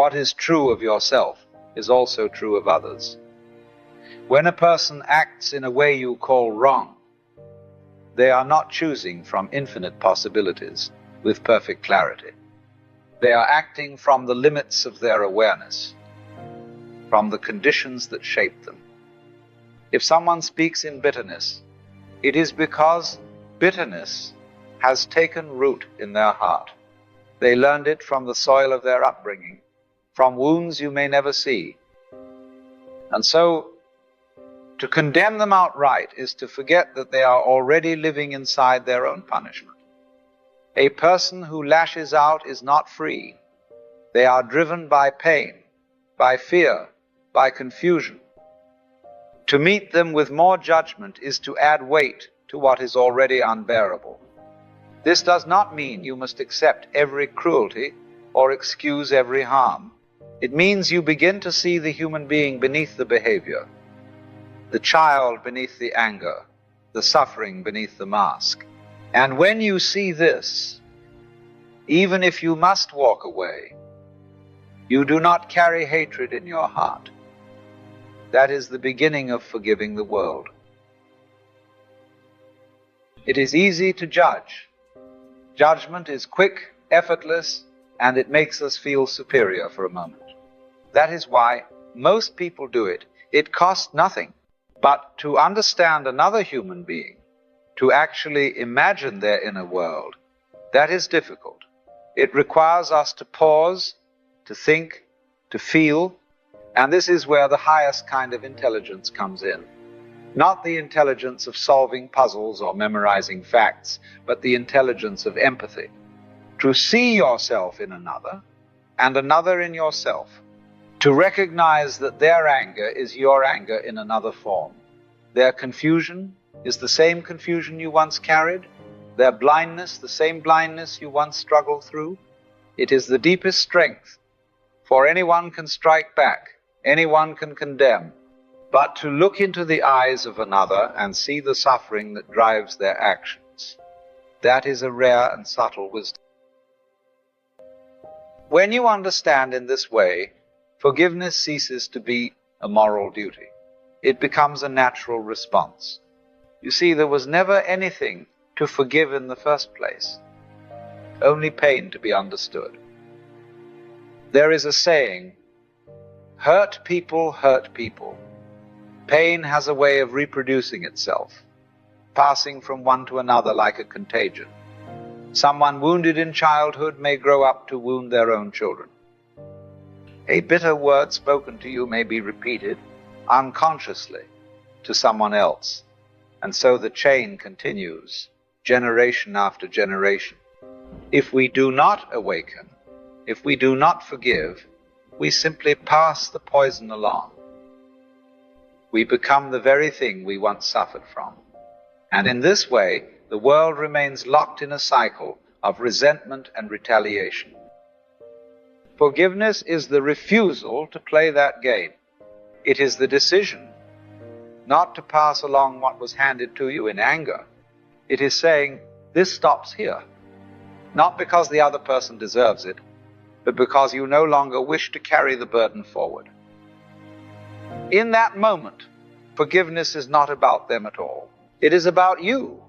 what is true of yourself is also true of others. When a person acts in a way you call wrong, they are not choosing from infinite possibilities with perfect clarity. They are acting from the limits of their awareness, from the conditions that shape them. If someone speaks in bitterness, it is because bitterness has taken root in their heart. They learned it from the soil of their upbringing, from wounds you may never see. And so, to condemn them outright is to forget that they are already living inside their own punishment. A person who lashes out is not free. They are driven by pain, by fear, by confusion. To meet them with more judgment is to add weight to what is already unbearable. This does not mean you must accept every cruelty or excuse every harm. It means you begin to see the human being beneath the behavior, the child beneath the anger, the suffering beneath the mask. And when you see this, even if you must walk away, you do not carry hatred in your heart. That is the beginning of forgiving the world. It is easy to judge. Judgment is quick, effortless, and it makes us feel superior for a moment. That is why most people do it. It costs nothing. But to understand another human being, to actually imagine their inner world, that is difficult. It requires us to pause, to think, to feel, and this is where the highest kind of intelligence comes in. Not the intelligence of solving puzzles or memorizing facts, but the intelligence of empathy. To see yourself in another, and another in yourself. To recognize that their anger is your anger in another form. Their confusion is the same confusion you once carried. Their blindness, the same blindness you once struggled through. It is the deepest strength, for anyone can strike back, anyone can condemn. But to look into the eyes of another and see the suffering that drives their actions, that is a rare and subtle wisdom. When you understand in this way, forgiveness ceases to be a moral duty. It becomes a natural response. You see, there was never anything to forgive in the first place, only pain to be understood. There is a saying, hurt people hurt people. Pain has a way of reproducing itself, passing from one to another like a contagion. Someone wounded in childhood may grow up to wound their own children. A bitter word spoken to you may be repeated unconsciously to someone else, and so the chain continues, generation after generation. If we do not awaken, if we do not forgive, we simply pass the poison along. We become the very thing we once suffered from. And in this way, the world remains locked in a cycle of resentment and retaliation. Forgiveness is the refusal to play that game. It is the decision not to pass along what was handed to you in anger. It is saying, this stops here. Not because the other person deserves it, but because you no longer wish to carry the burden forward. In that moment, forgiveness is not about them at all. It is about you.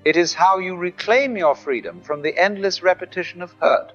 It is how you reclaim your freedom from the endless repetition of hurt.